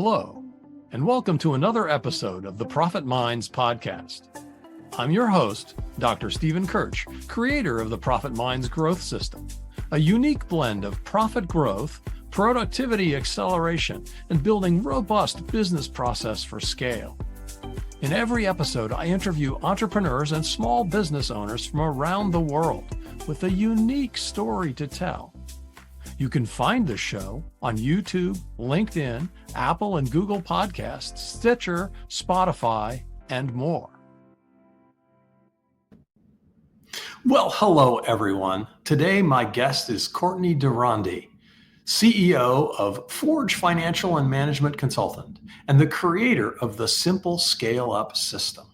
Hello, and welcome to another episode of the Profit Minds podcast. I'm your host, Dr. Stephen Kirch, creator of the Profit Minds Growth System, a unique blend of profit growth, productivity acceleration, and building robust business process for scale. In every episode, I interview entrepreneurs and small business owners from around the world with a unique story to tell. You can find the show on YouTube, LinkedIn, Apple and Google Podcasts, Stitcher, Spotify, and more. Well, hello, everyone. Today, my guest is Courtney De Ronde, CEO of Forge Financial and Management Consultant and the creator of the Simple ScaleUp System.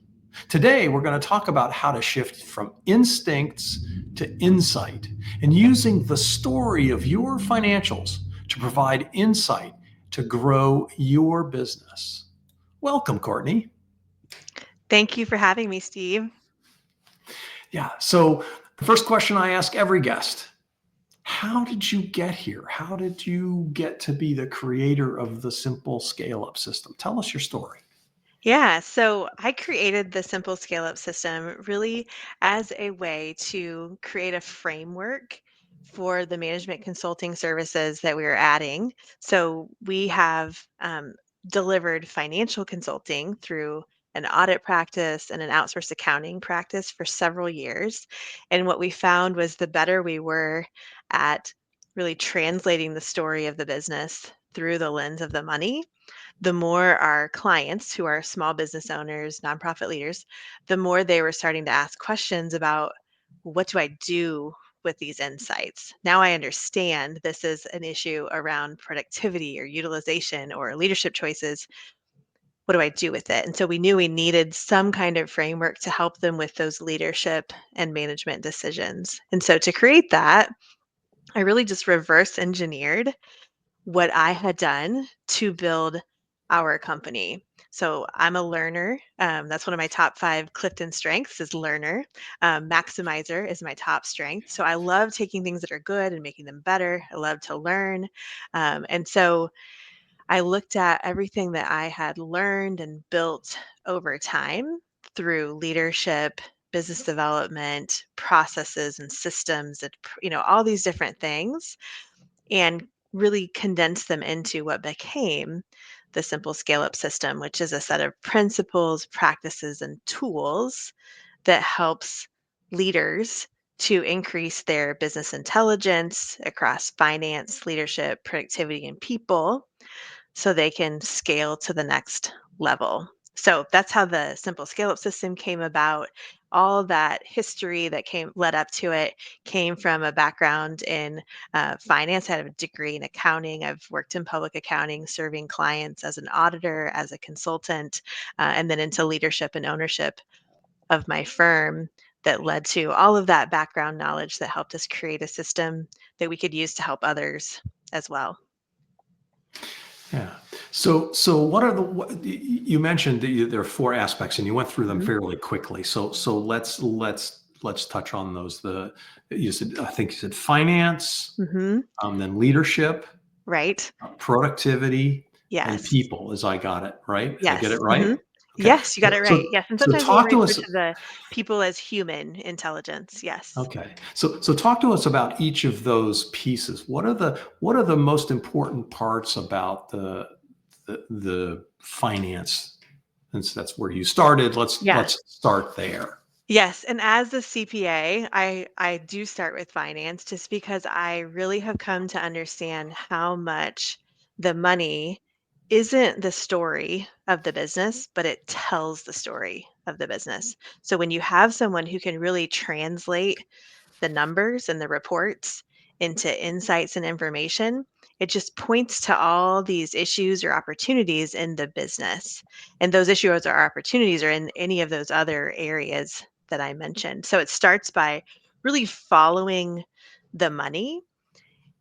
Today, we're going to talk about how to shift from instincts to insight and using the story of your financials to provide insight to grow your business. Welcome, Courtney. Thank you for having me, Steve. Yeah, so the first question I ask every guest, how did you get here? How did you get to be the creator of the Simple ScaleUp System? Tell us your story. Yeah, so I created the Simple ScaleUp System really as a way to create a framework for the management consulting services that we are adding. So we have delivered financial consulting through an audit practice and an outsourced accounting practice for several years. And what we found was the better we were at really translating the story of the business through the lens of the money, the more our clients, who are small business owners, nonprofit leaders, the more they were starting to ask questions about, what do I do with these insights? Now I understand this is an issue around productivity or utilization or leadership choices. What do I do with it? And so we knew we needed some kind of framework to help them with those leadership and management decisions. And so to create that, I really just reverse engineered what I had done to build our company. So I'm a learner. That's one of my top 5 CliftonStrengths is learner. Maximizer is my top strength. So I love taking things that are good and making them better. I love to learn. And so I looked at everything that I had learned and built over time through leadership, business development, processes and systems, and all these different things, and really condense them into what became the Simple ScaleUp System, which is a set of principles, practices, and tools that helps leaders to increase their business intelligence across finance, leadership, productivity, and people so they can scale to the next level. So that's how the Simple ScaleUp System came about. All that history that led up to it came from a background in finance. I have a degree in accounting. I've worked in public accounting, serving clients as an auditor, as a consultant, and then into leadership and ownership of my firm that led to all of that background knowledge that helped us create a system that we could use to help others as well. Yeah. So you mentioned that there are 4 aspects, and you went through them fairly quickly. So let's touch on those. I think you said finance, then leadership, right? Productivity, and Yes. people. As I got it right. Did I get it Yes. right? Okay. Yes, you got it right. Yes, and sometimes we talk to refer us. to the people as human intelligence. Yes. Okay. So talk to us about each of those pieces. What are the most important parts about the finance? Since that's where you started, let's start there. Yes, and as a CPA, I do start with finance just because I really have come to understand how much the money isn't the story of the business, but it tells the story of the business. So when you have someone who can really translate the numbers and the reports into insights and information, it just points to all these issues or opportunities in the business. And those issues or opportunities are in any of those other areas that I mentioned. So it starts by really following the money.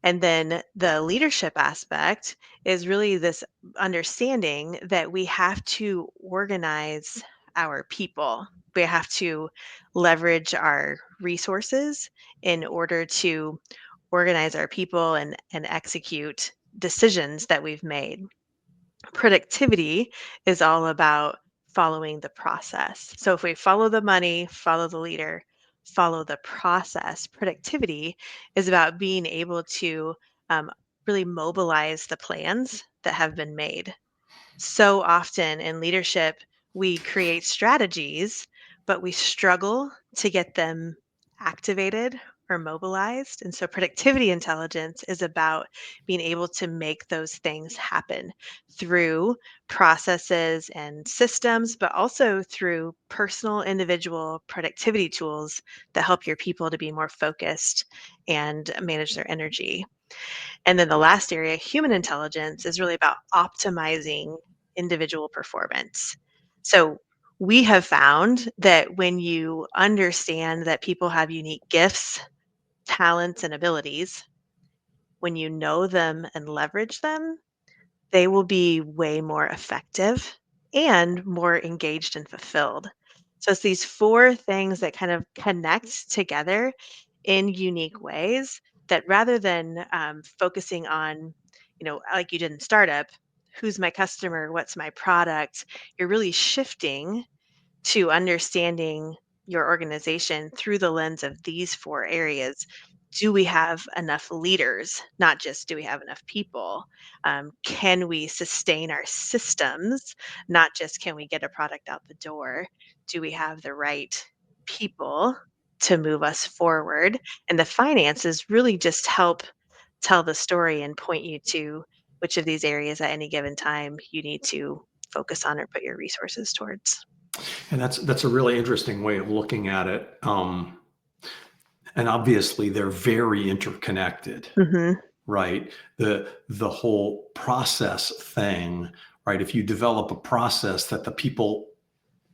And then the leadership aspect is really this understanding that we have to organize our people. We have to leverage our resources in order to organize our people and execute decisions that we've made. Productivity is all about following the process. So if we follow the money, follow the leader, follow the process, productivity is about being able to um, really mobilize the plans that have been made. So often in leadership, we create strategies, but we struggle to get them activated or mobilized. And so productivity intelligence is about being able to make those things happen through processes and systems, but also through personal, individual productivity tools that help your people to be more focused and manage their energy. And then the last area, human intelligence, is really about optimizing individual performance. So we have found that when you understand that people have unique gifts, talents, and abilities, when you know them and leverage them, they will be way more effective and more engaged and fulfilled. So it's these four things that kind of connect together in unique ways that rather than focusing on, like you did in startup, who's my customer, what's my product, you're really shifting to understanding your organization through the lens of these four areas. Do we have enough leaders? Not just do we have enough people? Can we sustain our systems? Not just can we get a product out the door? Do we have the right people to move us forward? And the finances really just help tell the story and point you to which of these areas at any given time you need to focus on or put your resources towards. And that's a really interesting way of looking at it. And obviously, they're very interconnected, Mhm. right? The whole process thing, right? If you develop a process that the people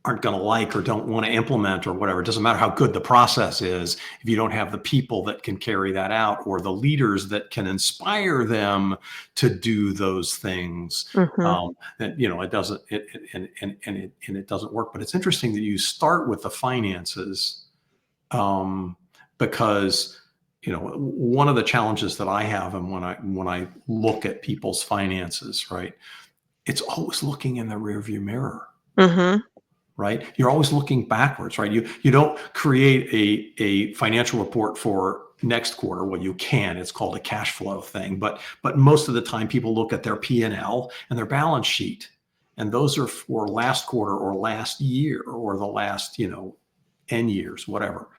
aren't going to like or don't want to implement or whatever, it doesn't matter how good the process is if you don't have the people that can carry that out or the leaders that can inspire them to do those things. Mhm. That it doesn't it doesn't work. But it's interesting that you start with the finances, because one of the challenges that I have, and when I look at people's finances, right, it's always looking in the rearview mirror, Mhm. right? You're always looking backwards, right? You don't create a financial report for next quarter. Well, you can. It's called a cash flow thing, but most of the time people look at their P&L and their balance sheet, and those are for last quarter or last year or the last n years, whatever.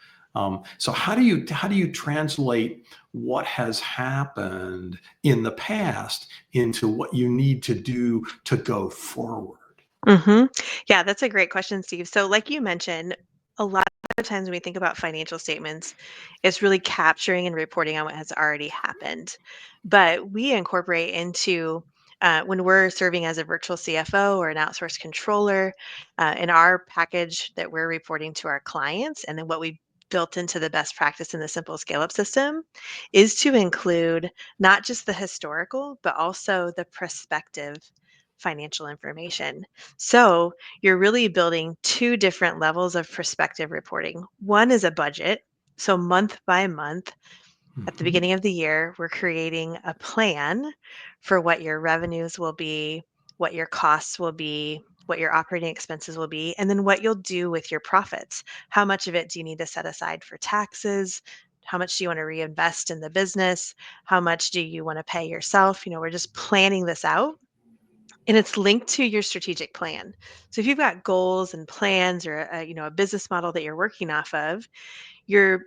So how do you translate what has happened in the past into what you need to do to go forward? Mhm. Yeah, that's a great question, Steve. So, like you mentioned, a lot of times when we think about financial statements, it's really capturing and reporting on what has already happened. But we incorporate into when we're serving as a virtual CFO or an outsourced controller, in our package that we're reporting to our clients, and then what we built into the best practice in the Simple ScaleUp system is to include not just the historical, but also the prospective financial information. So you're really building two different levels of prospective reporting. One is a budget. So month by month, at the Mhm. beginning of the year, we're creating a plan for what your revenues will be, what your costs will be, what your operating expenses will be, and then what you'll do with your profits. How much of it do you need to set aside for taxes? How much do you want to reinvest in the business? How much do you want to pay yourself? We're just planning this out and it's linked to your strategic plan. So if you've got goals and plans or a business model that you're working off of, you're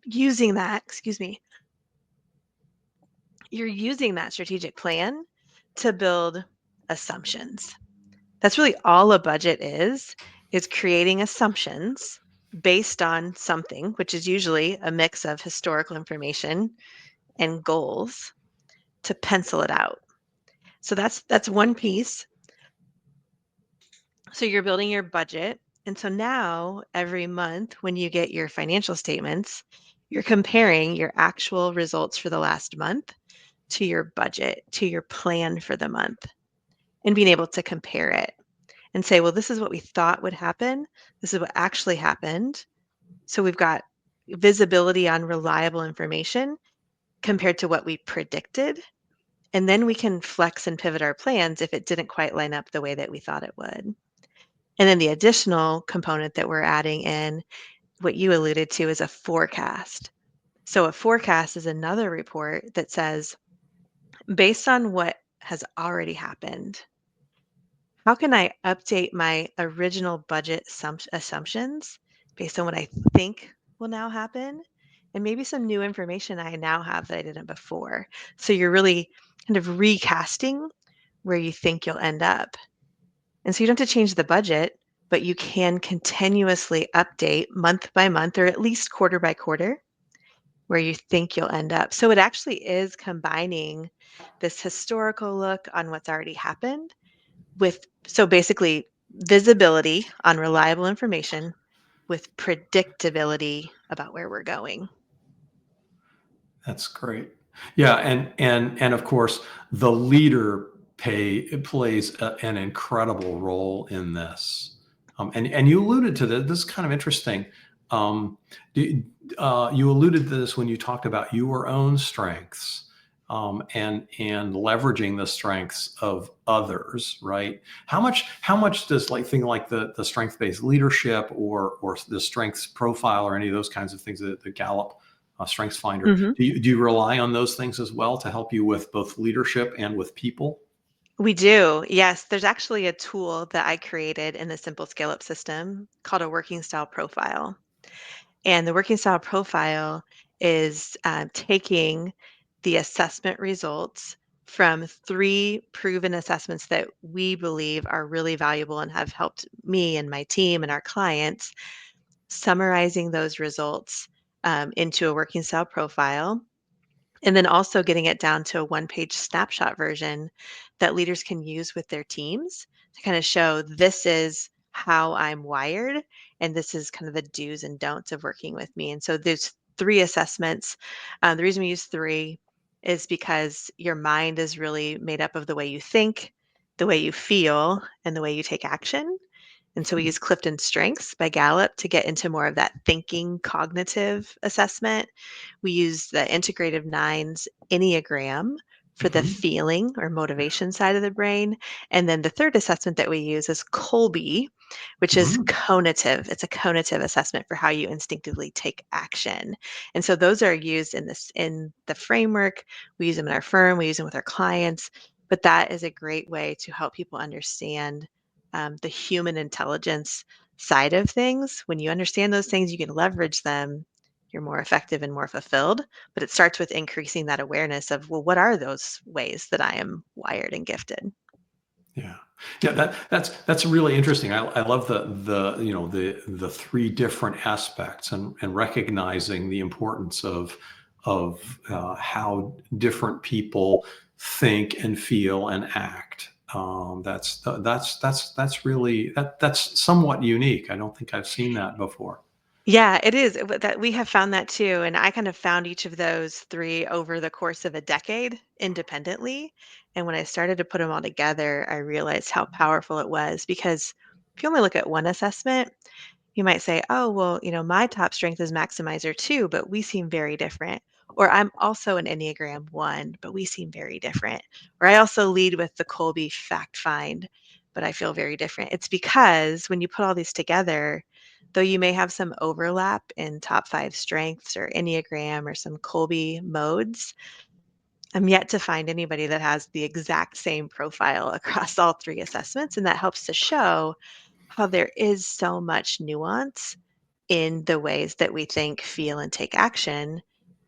using that, excuse me, you're using that strategic plan to build assumptions. That's really all a budget is creating assumptions based on something, which is usually a mix of historical information and goals to pencil it out. So that's one piece. So you're building your budget. And so now every month when you get your financial statements, you're comparing your actual results for the last month to your budget, to your plan for the month, and being able to compare it and say, well, this is what we thought would happen. This is what actually happened. So we've got visibility on reliable information compared to what we predicted. And then we can flex and pivot our plans if it didn't quite line up the way that we thought it would. And then the additional component that we're adding in, what you alluded to, is a forecast. So a forecast is another report that says, based on what has already happened, how can I update my original budget assumptions based on what I think will now happen? And maybe some new information I now have that I didn't before. So you're really kind of recasting where you think you'll end up. And so you don't have to change the budget, but you can continuously update month by month or at least quarter by quarter where you think you'll end up. So it actually is combining this historical look on what's already happened with, so basically, visibility on reliable information with predictability about where we're going. That's great. Yeah, and of course, the leader plays an incredible role in this. And you alluded to this. This is kind of interesting. Um, you alluded to this when you talked about your own strengths, and leveraging the strengths of others, right? How much does like the strength-based leadership or the strengths profile or any of those kinds of things that the Gallup Strengths Finder, Mhm. do you rely on those things as well to help you with both leadership and with people? We do. Yes, there's actually a tool that I created in the Simple ScaleUp system called a working style profile. And the working style profile is taking the assessment results from three proven assessments that we believe are really valuable and have helped me and my team and our clients, summarizing those results into a working style profile, and then also getting it down to a one-page snapshot version that leaders can use with their teams to kind of show, this is how I'm wired, and this is kind of the do's and don'ts of working with me. And so there's three assessments. The reason we use three is because your mind is really made up of the way you think, the way you feel, and the way you take action. And so we use CliftonStrengths by Gallup to get into more of that thinking cognitive assessment. We use the Integrative Nines Enneagram for the Hmm. feeling or motivation side of the brain. And then the third assessment that we use is Colby, which is Hmm. cognitive. It's a cognitive assessment for how you instinctively take action. And so those are used in the framework. We use them in our firm, we use them with our clients, but that is a great way to help people understand the human intelligence side of things. When you understand those things, you can leverage them. You're more effective and more fulfilled. But it starts with increasing that awareness of, well, what are those ways that I am wired and gifted? Yeah, yeah. That's really interesting. I love the three different aspects and recognizing the importance of how different people think and feel and act. That's somewhat unique. I don't think I've seen that before. Yeah, it is. That we have found that too. And I kind of found each of those three over the course of a decade independently. And when I started to put them all together, I realized how powerful it was, because if you only look at one assessment, you might say, oh, well, my top strength is maximizer too, but we seem very different. Or I'm also an Enneagram 1, but we seem very different. Or I also lead with the Colby fact find, but I feel very different. It's because when you put all these together, though you may have some overlap in top 5 strengths or Enneagram or some Colby modes, I'm yet to find anybody that has the exact same profile across all three assessments. And that helps to show how there is so much nuance in the ways that we think, feel, and take action.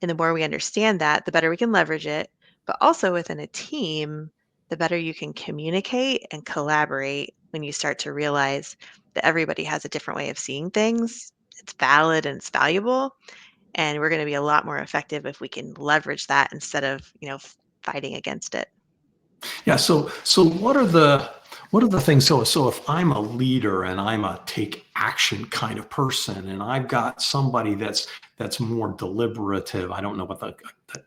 And the more we understand that, the better we can leverage it. But also within a team, the better you can communicate and collaborate when you start to realize that everybody has a different way of seeing things. It's valid and it's valuable. And we're going to be a lot more effective if we can leverage that instead of, fighting against it. Yeah. So what are the things? So if I'm a leader and I'm a take action kind of person, and I've got somebody that's more deliberative. I don't know what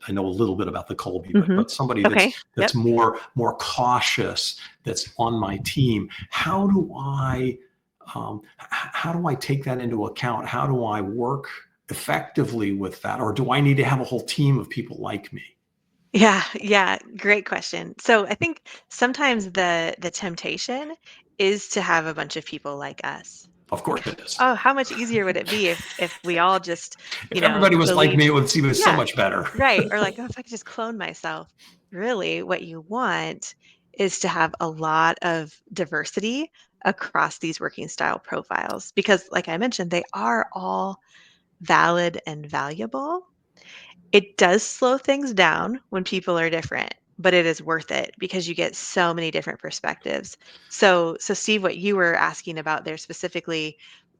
I know a little bit about the Colby, but Hmm. somebody that's Okay. that's Yep. more cautious, that's on my team. How do I take that into account? How do I work effectively with that? Or do I need to have a whole team of people like me? Yeah, great question. So I think sometimes the temptation is to have a bunch of people like us. Of Like, course it is. oh, how much easier would it be if we all just, If everybody was like me, believed, it would seem so yeah, much better. right. Or like, oh, if I could just clone myself. Really, what you want is to have a lot of diversity across these working style profiles because, like I mentioned, they are all valid and valuable. It does slow things down when people are different, but it is worth it because you get so many different perspectives. So Steve, what you were asking about there specifically,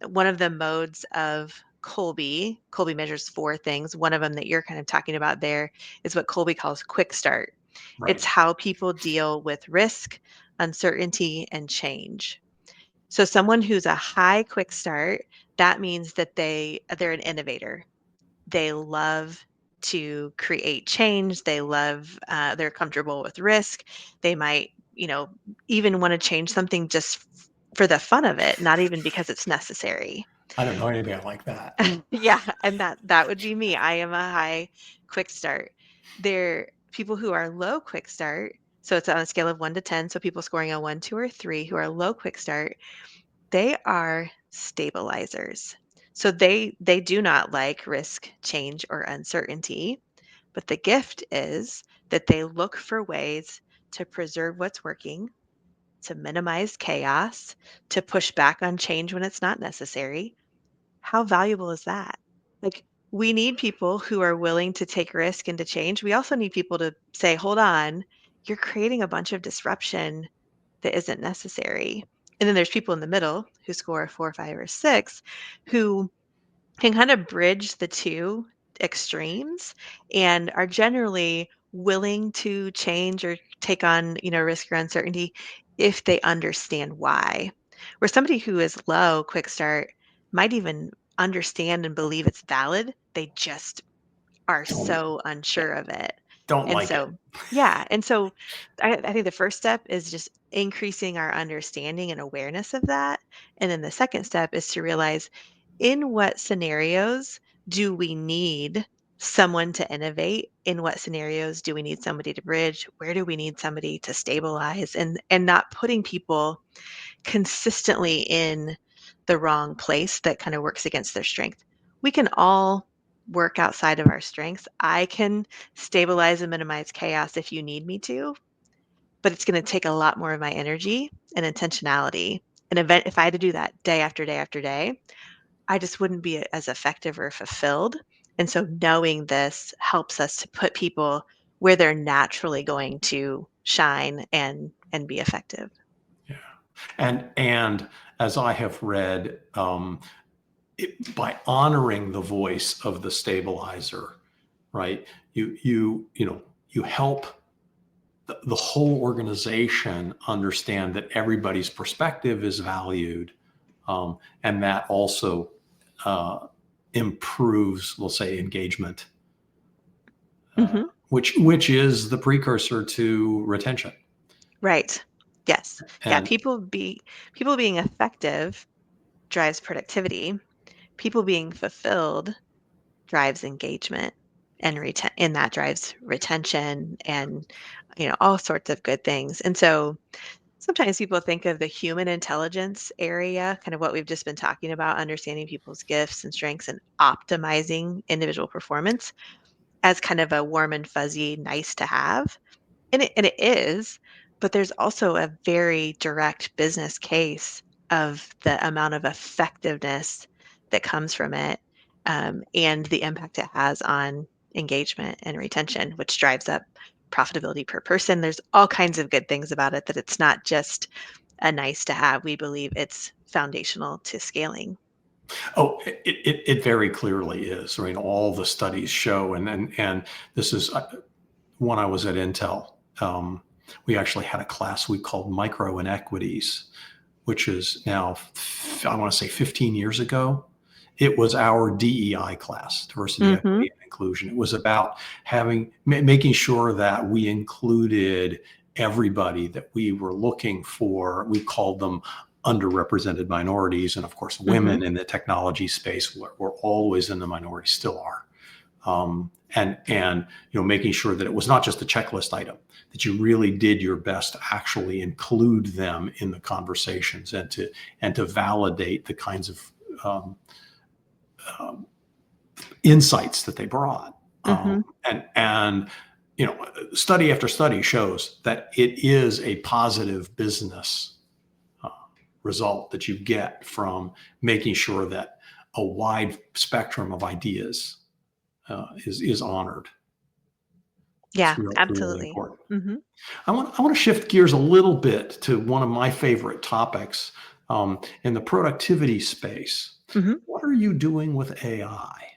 one of the modes of Colby measures four things. One of them that you're kind of talking about there is what Colby calls quick start. It's Right. how people deal with risk, uncertainty, and change. So someone who's a high quick start, that means that they're an innovator. They love to create change. They're comfortable with risk. They might, even want to change something just for the fun of it, not even because it's necessary. I don't know anybody like that. Yeah, and that would be me. I am a high quick start. There people who are low quick start, so it's on a scale of 1 to 10, so people scoring a 1, 2, or 3 who are low quick start, they are stabilizers. So they do not like risk, change, or uncertainty, but the gift is that they look for ways to preserve what's working, to minimize chaos, to push back on change when it's not necessary. How valuable is that? Like, we need people who are willing to take risk and to change. We also need people to say, hold on, you're creating a bunch of disruption that isn't necessary. And then there's people in the middle who score a 4, 5, or 6 who can kind of bridge the two extremes and are generally willing to change or take on, risk or uncertainty if they understand why. Where somebody who is low, quick start, might even understand and believe it's valid. They just are Don't, so yeah, unsure of it. don't And like it. so, yeah. And so I think the first step is just increasing our understanding and awareness of that. And then the second step is to realize in what scenarios do we need someone to innovate? In what scenarios do we need somebody to bridge? Where do we need somebody to stabilize? And not putting people consistently in the wrong place that kind of works against their strength. We can all work outside of our strengths. I can stabilize and minimize chaos if you need me to, but it's going to take a lot more of my energy and intentionality. If I had to do that day after day after day, I just wouldn't be as effective or fulfilled. And so knowing this helps us to put people where they're naturally going to shine and be effective. Yeah. And as I have read, by honoring the voice of the stabilizer, right? You help the whole organization understand that everybody's perspective is valued, and that also uh, improves, we'll say, engagement, Mhm. which is the precursor to retention. Right. Yes. Yeah, And people being effective drives productivity. People being fulfilled drives engagement and that drives retention and all sorts of good things. And so sometimes people think of the human intelligence area, kind of what we've just been talking about, understanding people's gifts and strengths and optimizing individual performance as kind of a warm and fuzzy nice to have. And it is, but there's also a very direct business case of the amount of effectiveness that comes from it, and the impact it has on engagement and retention, which drives up profitability per person. There's all kinds of good things about it that it's not just a nice to have. We believe it's foundational to scaling. oh, it very clearly is. I mean, all the studies show, and this is when I was at Intel. We actually had a class we called micro inequities, which is now, I want to say 15 years ago. It was our DEI class, diversity, Mhm. equity, and inclusion. It was about making sure that we included everybody that we were looking for. We called them underrepresented minorities. And of course, Mhm. women in the technology space were always in the minority, still are. and making sure that it was not just a checklist item, that you really did your best to actually include them in the conversations and to validate the kinds of insights that they brought. Mhm. And study after study shows that it is a positive business result that you get from making sure that a wide spectrum of ideas is honored. It's Yeah, really absolutely. important. Mhm. I want to shift gears a little bit to one of my favorite topics in the productivity space. Mhm. What are you doing with AI?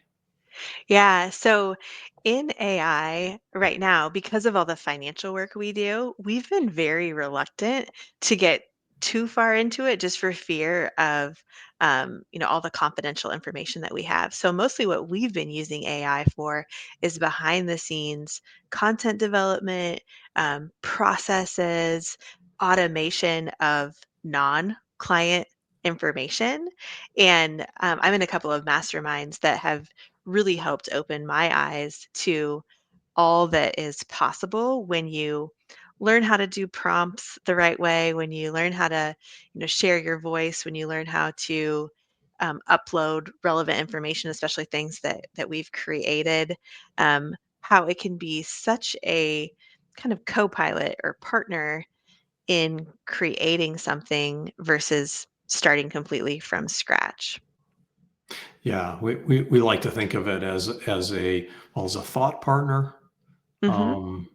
Yeah. So in AI right now, because of all the financial work we do, we've been very reluctant to get too far into it just for fear of, all the confidential information that we have. So mostly what we've been using AI for is behind the scenes content development, processes, automation of non-client information. And I'm in a couple of masterminds that have really helped open my eyes to all that is possible when you learn how to do prompts the right way, when you learn how to, share your voice, when you learn how to upload relevant information, especially things that we've created, how it can be such a kind of co-pilot or partner in creating something versus starting completely from scratch. Yeah, we like to think of it as a thought partner, Hmm. um,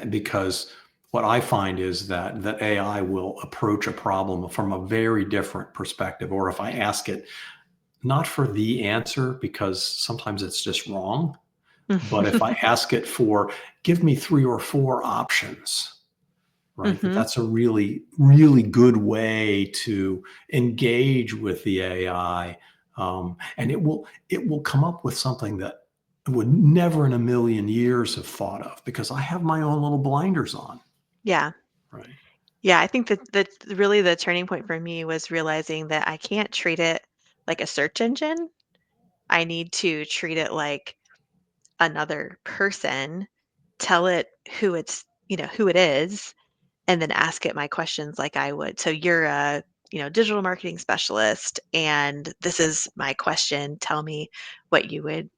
because what I find is that AI will approach a problem from a very different perspective, or if I ask it not for the answer because sometimes it's just wrong, but if I ask it for give me 3 or 4 options, right? Hmm. That's a really, really good way to engage with the AI. And it will come up with something that I would never in a million years have thought of because I have my own little blinders on, Yeah. right? Yeah, I think that really the turning point for me was realizing that I can't treat it like a search engine. I need to treat it like another person, tell it who it is, and then ask it my questions like I would. So you're a, digital marketing specialist, and this is my question. Tell me what you would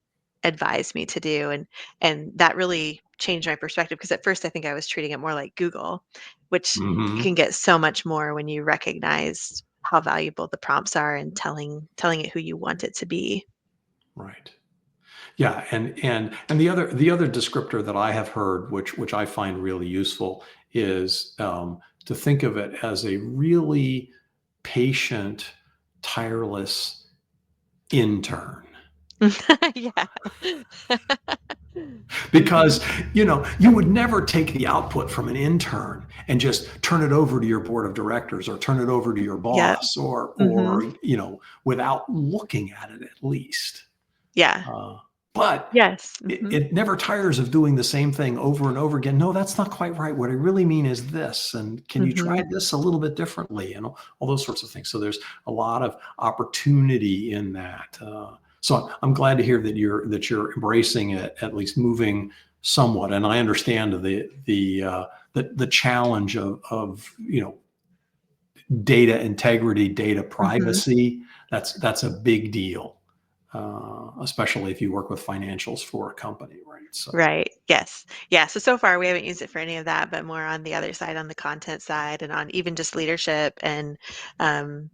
advise me to do. And that really changed my perspective because at first I think I was treating it more like Google, which you can Hmm. get so much more when you recognize how valuable the prompts are and telling it who you want it to be. Right. Yeah, and the other descriptor that I have heard, which I find really useful, is to think of it as a really patient, tireless intern. Yeah. Because Mhm. you would never take the output from an intern and just turn it over to your board of directors or turn it over to your Yep. boss or Mhm. or you know without looking at it at least. Yeah. But Yes. it, Mhm. it never tires of doing the same thing over and over again. No, that's not quite right. What I really mean is this, and can you try Mhm. this a little bit differently, and all those sorts of things. So there's a lot of opportunity in that. So I'm glad to hear that you're embracing it, at least moving somewhat. And I understand the challenge of data integrity, data Mhm. privacy. That's a big deal, especially if you work with financials for a company, right? So. Right. Yes. Yeah. So far we haven't used it for any of that, but more on the other side, on the content side, and on even just leadership and um,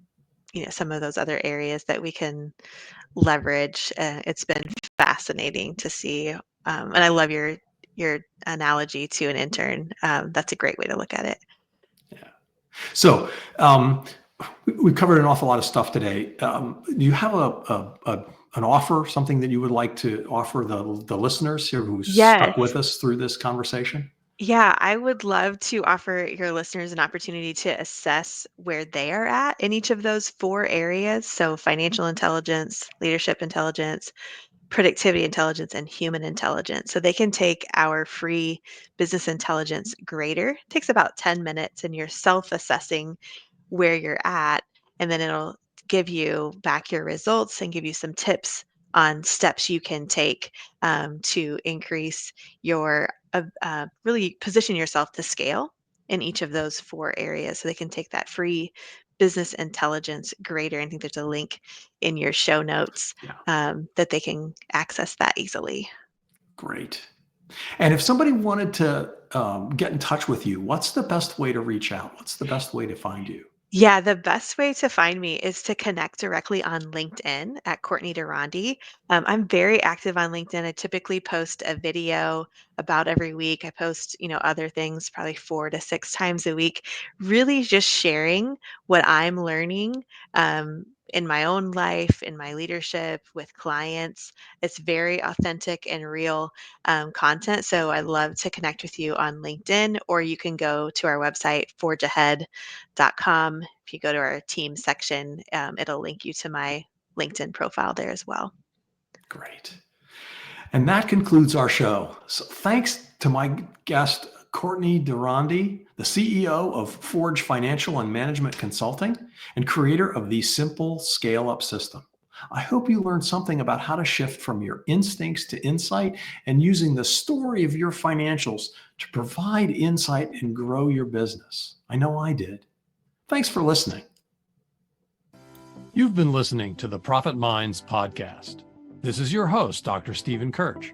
some of those other areas that we can leverage. It's been fascinating to see, and I love your analogy to an intern. That's a great way to look at it. Yeah. So we've covered an awful lot of stuff today. Do you have an offer, something that you would like to offer the listeners here who stuck Yes. with us through this conversation? Yeah, I would love to offer your listeners an opportunity to assess where they are at in each of those 4 areas. So, financial intelligence, leadership intelligence, productivity intelligence, and human intelligence. So, they can take our free business intelligence grader. It takes about 10 minutes, and you're self assessing where you're at. And then it'll give you back your results and give you some tips on steps you can take to increase your really position yourself to scale in each of those 4 areas so they can take that free business intelligence grader. I think there's a link in your show notes Yeah, that they can access that easily. great. And if somebody wanted to get in touch with you, what's the best way to reach out? What's the best way to find you? Yeah, the best way to find me is to connect directly on LinkedIn at Courtney De Ronde. I'm very active on LinkedIn. I typically post a video about every week. I post, other things probably 4 to 6 times a week, really just sharing what I'm learning in my own life, in my leadership, with clients. It's very authentic and real content. So I love to connect with you on LinkedIn, or you can go to our website, forgeahead.com. If you go to our team section, it'll link you to my LinkedIn profile there as well. Great. And that concludes our show. So thanks to my guest, Courtney De Ronde, the CEO of Forge Financial and Management Consulting and creator of the Simple ScaleUp System. I hope you learned something about how to shift from your instincts to insight and using the story of your financials to provide insight and grow your business. I know I did. Thanks for listening. You've been listening to the Profit Minds podcast. This is your host, Dr. Stephen Kirch.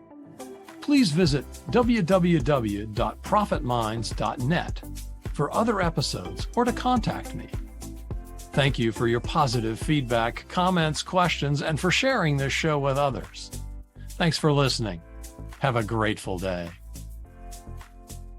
Please visit www.profitminds.net for other episodes or to contact me. Thank you for your positive feedback, comments, questions, and for sharing this show with others. Thanks for listening. Have a grateful day.